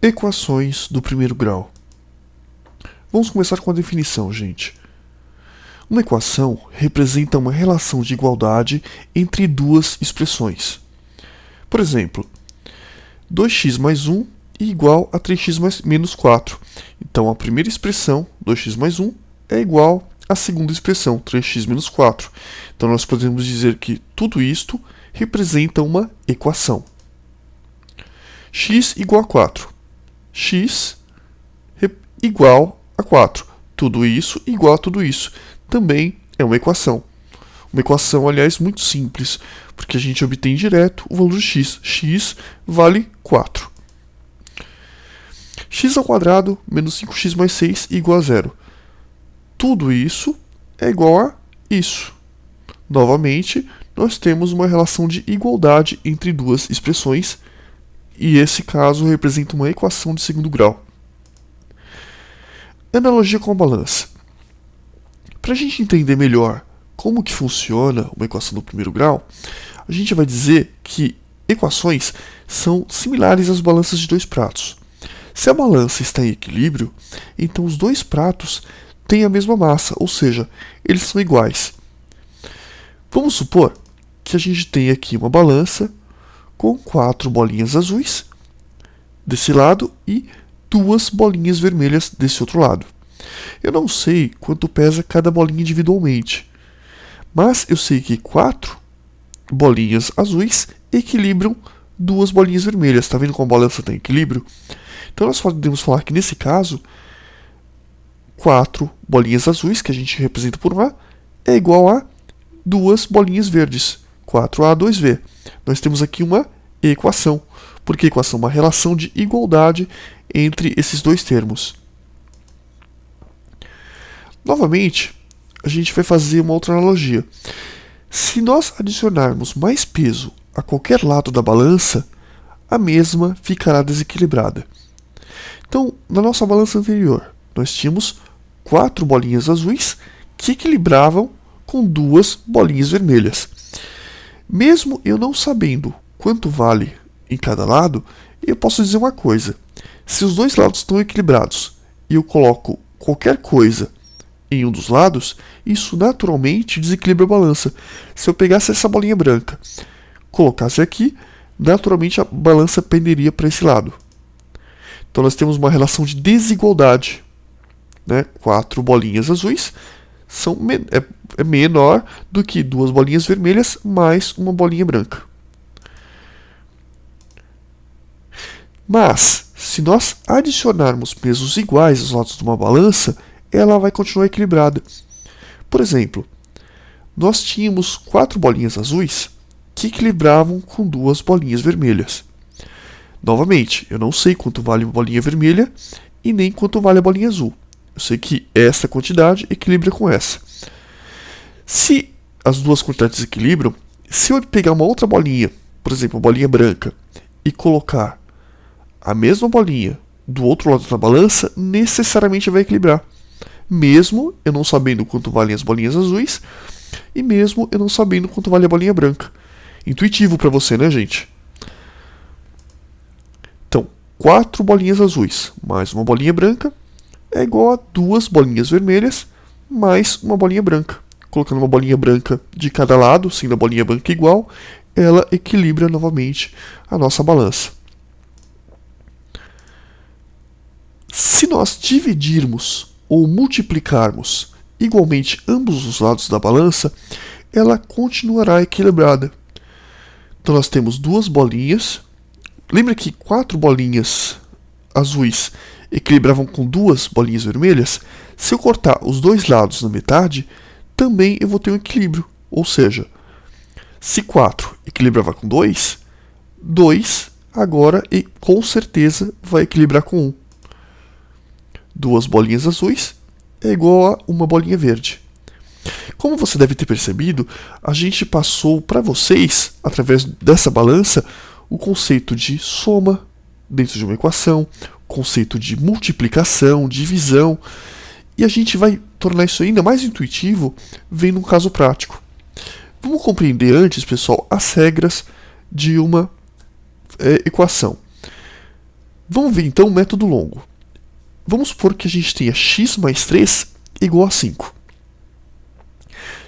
Equações do primeiro grau. Vamos começar com a definição, gente. Uma equação representa uma relação de igualdade entre duas expressões. Por exemplo, 2x mais 1 é igual a 3x menos 4. Então, a primeira expressão, 2x mais 1, é igual à segunda expressão, 3x menos 4. Então, nós podemos dizer que tudo isto representa uma equação. X igual a 4. X igual a 4. Tudo isso igual a tudo isso. Também é uma equação. Uma equação, aliás, muito simples, porque a gente obtém direto o valor de x. X vale 4. X ao quadrado menos 5x mais 6 igual a 0. Tudo isso é igual a isso. Novamente, nós temos uma relação de igualdade entre duas expressões, e esse caso representa uma equação de segundo grau. Analogia com a balança. Para a gente entender melhor como que funciona uma equação do primeiro grau, a gente vai dizer que equações são similares às balanças de dois pratos. Se a balança está em equilíbrio, então os dois pratos têm a mesma massa, ou seja, eles são iguais. Vamos supor que a gente tem aqui uma balança com 4 bolinhas azuis desse lado e 2 bolinhas vermelhas desse outro lado. Eu não sei quanto pesa cada bolinha individualmente, mas eu sei que 4 bolinhas azuis equilibram 2 bolinhas vermelhas. Está vendo como a balança tem equilíbrio? Então nós podemos falar que nesse caso, 4 bolinhas azuis, que a gente representa por A, é igual a 2 bolinhas verdes, 4A, 2V. Nós temos aqui uma equação. Por que equação? Uma relação de igualdade entre esses dois termos. Novamente, a gente vai fazer uma outra analogia. Se nós adicionarmos mais peso a qualquer lado da balança, a mesma ficará desequilibrada. Então, na nossa balança anterior, nós tínhamos 4 bolinhas azuis que equilibravam com 2 bolinhas vermelhas. Mesmo eu não sabendo quanto vale em cada lado, eu posso dizer uma coisa. Se os dois lados estão equilibrados e eu coloco qualquer coisa em um dos lados, isso naturalmente desequilibra a balança. Se eu pegasse essa bolinha branca, colocasse aqui, naturalmente a balança penderia para esse lado. Então nós temos uma relação de desigualdade. 4 bolinhas azuis é menor do que 2 bolinhas vermelhas mais uma bolinha branca. Mas, se nós adicionarmos pesos iguais aos lados de uma balança, ela vai continuar equilibrada. Por exemplo, nós tínhamos 4 bolinhas azuis que equilibravam com 2 bolinhas vermelhas. Novamente, eu não sei quanto vale uma bolinha vermelha e nem quanto vale a bolinha azul. Eu sei que essa quantidade equilibra com essa. Se as duas quantidades equilibram, se eu pegar uma outra bolinha, por exemplo, uma bolinha branca, e colocar a mesma bolinha do outro lado da balança, necessariamente vai equilibrar. Mesmo eu não sabendo quanto valem as bolinhas azuis e mesmo eu não sabendo quanto vale a bolinha branca. Intuitivo para você, né, gente? Então, 4 bolinhas azuis mais uma bolinha branca é igual a 2 bolinhas vermelhas mais uma bolinha branca. Colocando uma bolinha branca de cada lado, sendo a bolinha branca igual, ela equilibra novamente a nossa balança. Se nós dividirmos ou multiplicarmos igualmente ambos os lados da balança, ela continuará equilibrada. Então nós temos 2 bolinhas. Lembra que 4 bolinhas azuis equilibravam com 2 bolinhas vermelhas? Se eu cortar os dois lados na metade, também eu vou ter um equilíbrio. Ou seja, se 4 equilibrava com 2, 2 agora com certeza vai equilibrar com 1. 2 bolinhas azuis é igual a uma bolinha verde. Como você deve ter percebido, a gente passou para vocês, através dessa balança, o conceito de soma dentro de uma equação, o conceito de multiplicação, divisão, e a gente vai tornar isso ainda mais intuitivo vendo um caso prático. Vamos compreender antes, pessoal, as regras de uma equação. Vamos ver então o método longo. Vamos supor que a gente tenha x mais 3 igual a 5.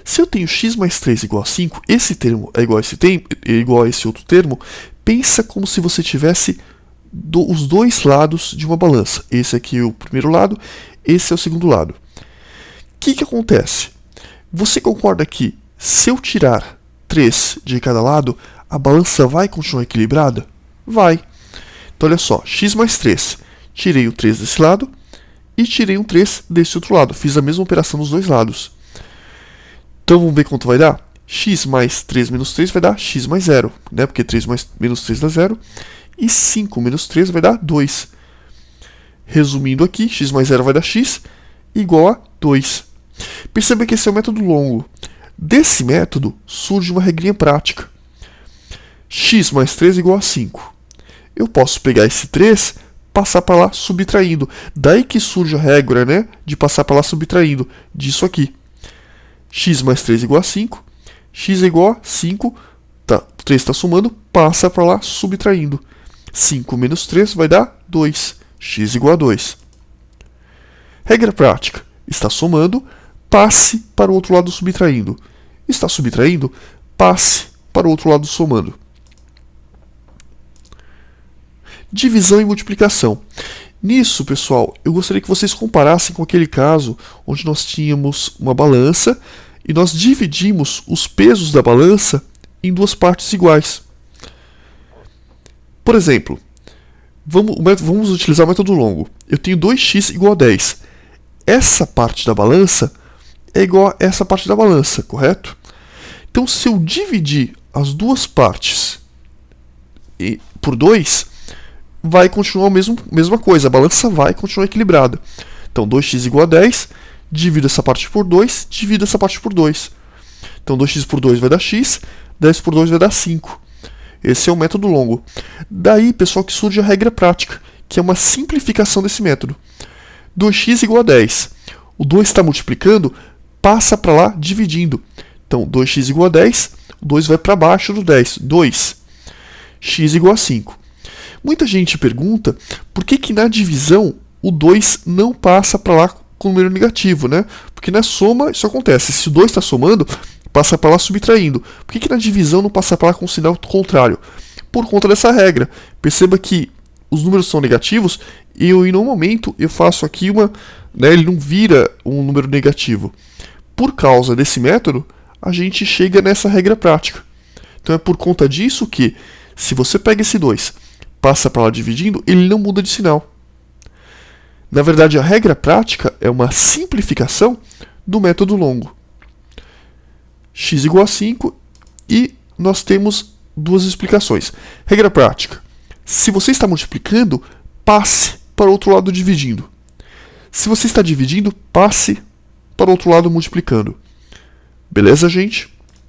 Se eu tenho x mais 3 igual a 5, esse termo é igual a esse outro termo, pensa como se você tivesse os dois lados de uma balança. Esse aqui é o primeiro lado, esse é o segundo lado. O que acontece? Você concorda que se eu tirar 3 de cada lado, a balança vai continuar equilibrada? Vai. Então olha só, x mais 3. Tirei o 3 desse lado e tirei um 3 desse outro lado. Fiz a mesma operação nos dois lados. Então vamos ver quanto vai dar? X mais 3 menos 3 vai dar x mais 0, né? Porque 3 menos 3 dá 0. E 5 menos 3 vai dar 2. Resumindo aqui, x mais 0 vai dar x igual a 2. Perceba que esse é o método longo. Desse método surge uma regrinha prática. X mais 3 igual a 5. Eu posso pegar esse 3, passar para lá subtraindo. Daí que surge a regra, né, de passar para lá subtraindo disso aqui. X mais 3 igual a 5. X é igual a 5. Tá, o 3 está somando, passa para lá subtraindo. 5 menos 3 vai dar 2. X igual a 2. Regra prática. Está somando, passe para o outro lado subtraindo. Está subtraindo, passe para o outro lado somando. Divisão e multiplicação. Nisso, pessoal, eu gostaria que vocês comparassem com aquele caso onde nós tínhamos uma balança e nós dividimos os pesos da balança em duas partes iguais. Por exemplo, vamos utilizar o método longo. Eu tenho 2x igual a 10. Essa parte da balança é igual a essa parte da balança, correto? Então, se eu dividir as duas partes por 2, vai continuar a mesma coisa, a balança vai continuar equilibrada. Então, 2x igual a 10, divido essa parte por 2, divido essa parte por 2. Então, 2x por 2 vai dar x, 10 por 2 vai dar 5. Esse é o método longo. Daí, pessoal, que surge a regra prática, que é uma simplificação desse método. 2x igual a 10. O 2 está multiplicando, passa para lá dividindo. Então, 2x igual a 10, o 2 vai para baixo do 10, 2. X igual a 5. Muita gente pergunta por que na divisão o 2 não passa para lá com o número negativo, né? Porque na soma isso acontece. Se o 2 está somando, passa para lá subtraindo. Por que na divisão não passa para lá com o sinal contrário? Por conta dessa regra. Perceba que os números são negativos e em um momento eu faço aqui ele não vira um número negativo. Por causa desse método, a gente chega nessa regra prática. Então é por conta disso que, se você pega esse 2, passa para lá dividindo, ele não muda de sinal. Na verdade, a regra prática é uma simplificação do método longo. X igual a 5 e nós temos duas explicações. Regra prática. Se você está multiplicando, passe para o outro lado dividindo. Se você está dividindo, passe para o outro lado multiplicando. Beleza, gente?